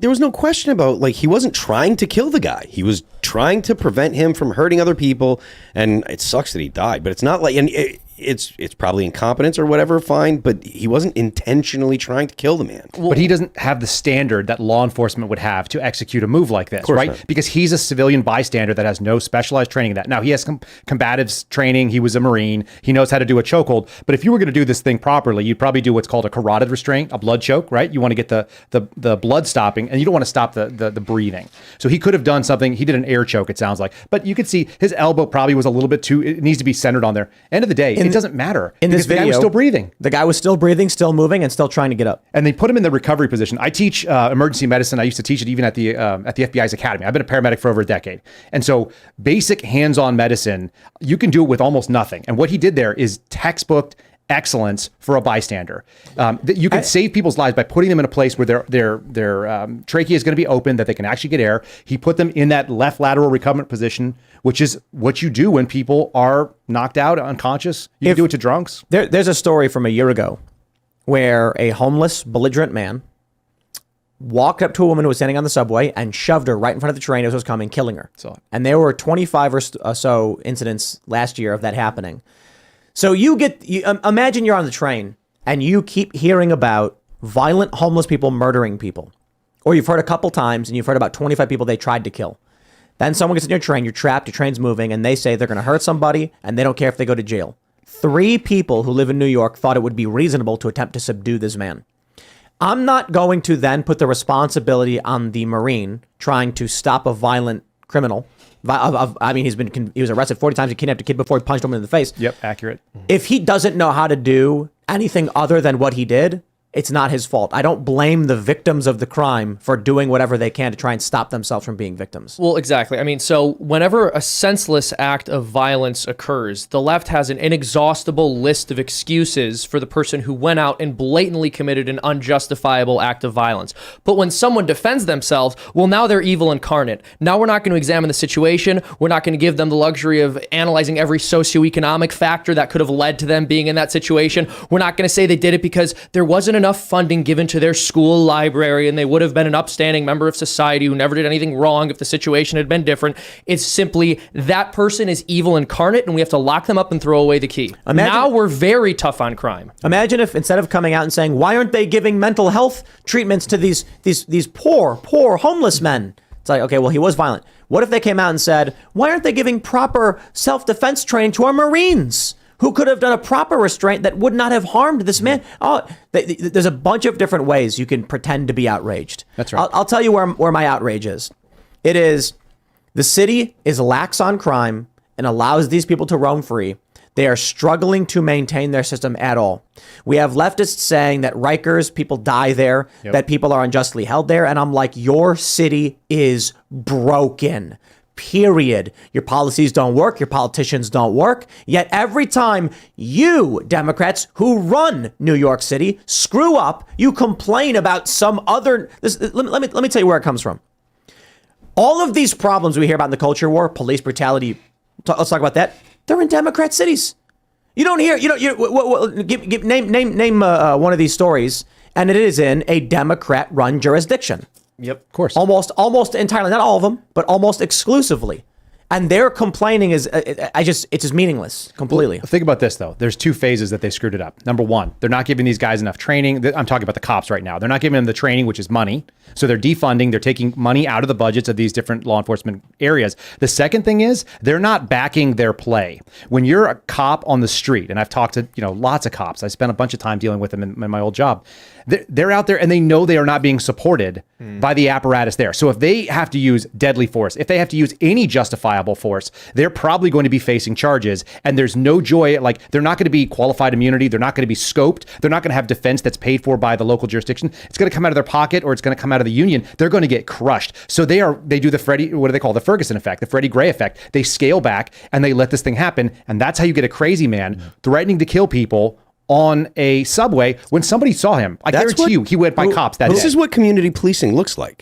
there was no question about, like, he wasn't trying to kill the guy. He was trying to prevent him from hurting other people. And it sucks that he died, but it's not like, and it's probably incompetence or whatever, fine, but he wasn't intentionally trying to kill the man. But he doesn't have the standard that law enforcement would have to execute a move like this, right? Not. Because he's a civilian bystander that has no specialized training in that. Now, he has combatives training. He was a Marine. He knows how to do a chokehold. But if you were going to do this thing properly, you'd probably do what's called a carotid restraint, a blood choke, right? You want to get the blood stopping, and you don't want to stop the breathing. So he could have done something. He did an air choke, it sounds like. But you could see his elbow probably was a little bit too, it needs to be centered on there. End of the day, it doesn't matter. In this video, the guy was still breathing. The guy was still breathing, still moving, and still trying to get up. And they put him in the recovery position. I teach emergency medicine. I used to teach it even at the FBI's academy. I've been a paramedic for over a decade. And so basic hands-on medicine, you can do it with almost nothing. And what he did there is textbook excellence for a bystander. You can save people's lives by putting them in a place where their trachea is going to be open, that they can actually get air. He put them in that left lateral recumbent position, which is what you do when people are knocked out, unconscious. You can do it to drunks. There's a story from a year ago where a homeless, belligerent man walked up to a woman who was standing on the subway and shoved her right in front of the train as it was coming, killing her. And there were 25 or so incidents last year of that happening. So imagine you're on the train and you keep hearing about violent homeless people murdering people. Or you've heard a couple times and you've heard about 25 people they tried to kill. Then someone gets in your train, you're trapped, your train's moving, and they say they're going to hurt somebody and they don't care if they go to jail. 3 people who live in New York thought it would be reasonable to attempt to subdue this man. I'm not going to then put the responsibility on the Marine trying to stop a violent criminal. I mean, he was arrested 40 times. He kidnapped a kid before he punched him in the face. Yep, accurate. If he doesn't know how to do anything other than what he did, it's not his fault. I don't blame the victims of the crime for doing whatever they can to try and stop themselves from being victims. Well, exactly. I mean, so whenever a senseless act of violence occurs, the left has an inexhaustible list of excuses for the person who went out and blatantly committed an unjustifiable act of violence. But when someone defends themselves, well, now they're evil incarnate. Now we're not going to examine the situation. We're not going to give them the luxury of analyzing every socioeconomic factor that could have led to them being in that situation. We're not going to say they did it because there wasn't enough funding given to their school library and they would have been an upstanding member of society who never did anything wrong if the situation had been different. It's simply that person is evil incarnate and we have to lock them up and throw away the key. Now we're very tough on crime. Imagine if instead of coming out and saying, why aren't they giving mental health treatments to these poor homeless men? It's like, okay, well, he was violent. What if they came out and said, why aren't they giving proper self-defense training to our Marines, who could have done a proper restraint that would not have harmed this man? Oh, there's a bunch of different ways you can pretend to be outraged. That's right. I'll tell you where my outrage is. It is the city is lax on crime and allows these people to roam free. They are struggling to maintain their system at all. We have leftists saying that Rikers, people die there, that people are unjustly held there. And I'm like, your city is broken. Period. Your policies don't work. Your politicians don't work. Yet every time you Democrats who run New York City screw up, you complain about some other. Let me tell you where it comes from. All of these problems we hear about in the culture war, police brutality. Let's talk about that. They're in Democrat cities. You don't hear. Name one of these stories, and it is in a Democrat-run jurisdiction. Yep, of course. Almost entirely, not all of them, but almost exclusively. And their complaining is, it's just meaningless completely. Well, think about this, though. There's 2 phases that they screwed it up. Number 1, they're not giving these guys enough training. I'm talking about the cops right now. They're not giving them the training, which is money. So they're defunding. They're taking money out of the budgets of these different law enforcement areas. The second thing is they're not backing their play. When you're a cop on the street, and I've talked to lots of cops. I spent a bunch of time dealing with them in my old job. They're out there and they know they are not being supported by the apparatus there. So if they have to use deadly force, if they have to use any justifiable force, they're probably going to be facing charges. And there's no joy, like they're not going to be qualified immunity. They're not going to be scoped. They're not going to have defense that's paid for by the local jurisdiction. It's going to come out of their pocket or it's going to come out of the union. They're going to get crushed. So they do the what do they call the Ferguson effect, the Freddie Gray effect. They scale back and they let this thing happen. And that's how you get a crazy man threatening to kill people on a subway when somebody saw him. I guarantee you he went by cops that day. This is what community policing looks like.